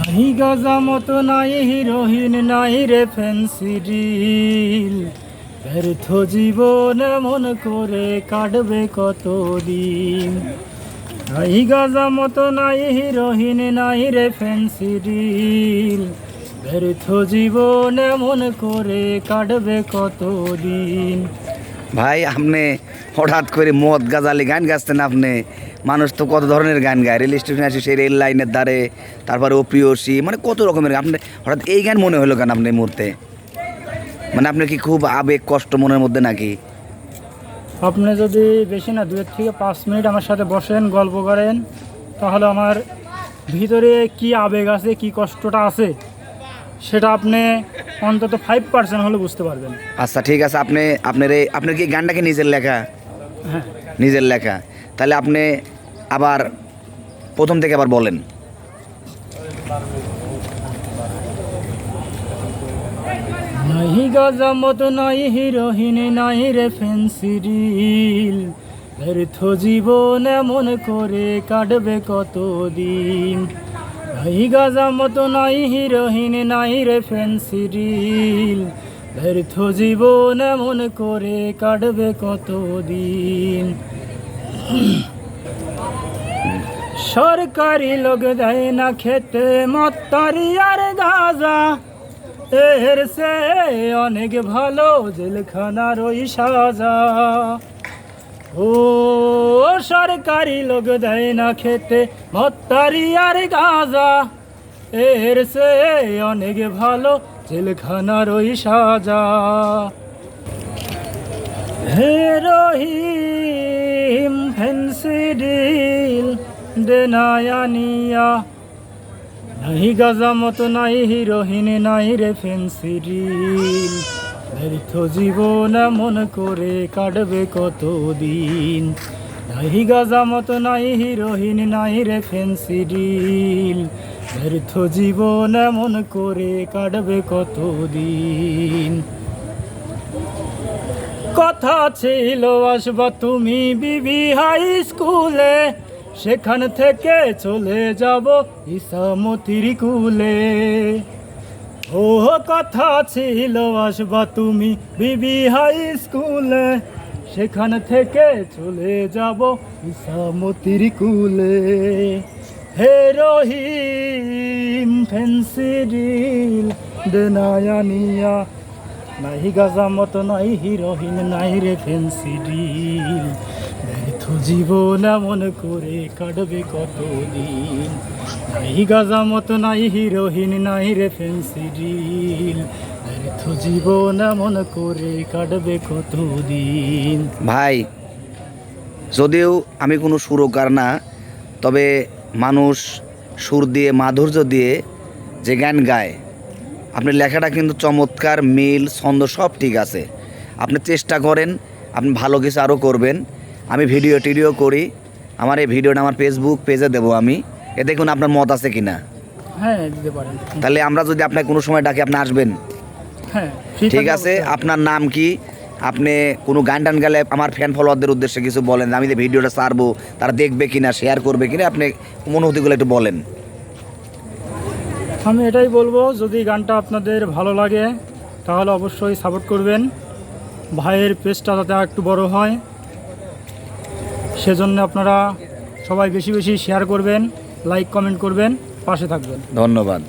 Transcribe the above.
নাহি গাজা মতো নাই হিরোহিন নাই রে ফ্যান্সি রিল, ব্যর্থ জীবন এমন করে কাটবে কতদিন। নাই গাজা মতো নাই হিরোহিন নাই রে ফ্যান্সি রিল, ব্যর্থ জীবন এমন করে কাটবে কতদিন। ভাই আপনি হঠাৎ করে মদ গাজালি গান গাচ্ছেন আপনি? মানুষ তো কত ধরনের গান গায়, রেল স্টেশনে আসে সেই রেল লাইনের ধারে, তারপরে ও প্রিয়সী, মানে কত রকমের। আপনি হঠাৎ এই গান মনে হলো কেন আপনি এই মুহূর্তে? মানে আপনার কি খুব আবেগ কষ্ট মনের মধ্যে নাকি? আপনি যদি বেশি না 2 থেকে 5 মিনিট আমার সাথে বসেন, গল্প করেন, তাহলে আমার ভিতরে কি আবেগ আছে, কি কষ্টটা আছে, সেটা আপনি অন্তত 5% হলে বুঝতে পারবেন। আচ্ছা ঠিক আছে, আপনার কি গানটা কি নিজের লেখা? হ্যাঁ, নিজের লেখা। তাহলে আপনি আবার প্রথম থেকে আবার বলেন। নাহি গাজা মতো নাই হিরোহিন নাই রে ফ্যান্সি রিল, ব্যর্থ জীবন এমন করে কাটবে কতদিন। নাহি গাজা মতো নাই হিরোহিন নাই রে ফ্যান্সি রিল, ব্যর্থ জীবন এমন করে কাটবে কতদিন। সরকারি লোক দেয় না খেতে মত্তারি আর গাঁজা, এর সে অনেক ভালো জেলখানার ওই সাজা। ও সরকারি লোক দেয় না খেতে মত্তারি আর গাঁজা, এর সে অনেক ভালো জেলখানার ওই সাজা। হে রহিম ফ্যান্সি ডিল দেনায়ানিয়া, নাহি গাজা মতো নাই হিরোহিন নাই রে ফ্যান্সি রিল, ব্যর্থ জীবন এমন করে কাটবে কতদিন। নাহি গাজা মতো নাই হিরোহিন নাই রে ফ্যান্সি রিল, ব্যর্থ জীবন এমন করে কাটবে কতদিন। কথা ছিল আসবা তুমি বিবি হাই স্কুলে, সেখান থেকে চলে যাব ইসামতির কুলে। ও কথা ছিল আসবা তুমি বিবি হাই স্কুলে, সেখান থেকে চলে যাব ইসামতির কুলে। হে রহিম ফ্যান্সি রিল দেনায়ানিয়া, নাহি গাজা মতো নাই হিরোহিন নাই রে ফ্যান্সি রিল, ব্যর্থ জীবন এমন করে কাটবে কতদিন। নাহি গাজা মতো নাই হিরোহিন নাই রে ফ্যান্সি রিল, ব্যর্থ জীবন এমন করে কাটবে কতদিন। ভাই যদিও আমি কোনো সুরকার না, তবে মানুষ সুর দিয়ে মাধুর্য দিয়ে যে গান গায়, আপনার লেখাটা কিন্তু চমৎকার, মিল ছন্দ সব ঠিক আছে। আপনি চেষ্টা করেন, আপনি ভালো কিছু আরও করবেন। আমি ভিডিও টিডিও করি, আমার এই ভিডিওটা আমার ফেসবুক পেজে দেবো আমি, এ দেখুন আপনার মত আছে কি না। হ্যাঁ, দিতে পারেন। তাহলে আমরা যদি আপনাকে কোনো সময় ডাকি আপনি আসবেন? হ্যাঁ ঠিক আছে। আপনার নাম কি? আপনি কোনো গান টান গেলে আমার ফ্যান ফলোয়ারদের উদ্দেশ্যে কিছু বলেন, আমি যে ভিডিওটা ছাড়বো তারা দেখবে কিনা, শেয়ার করবে কিনা, আপনি অনুভূতিগুলো একটু বলেন। আমি এটাই বলবো, যদি গানটা আপনাদের ভালো লাগে তাহলে অবশ্যই সাপোর্ট করবেন। ভাইয়ের পেজটা যাতে একটু বড় হয়, সেজন্য আপনারা সবাই বেশি বেশি শেয়ার করবেন, লাইক কমেন্ট করবেন, পাশে থাকবেন। ধন্যবাদ।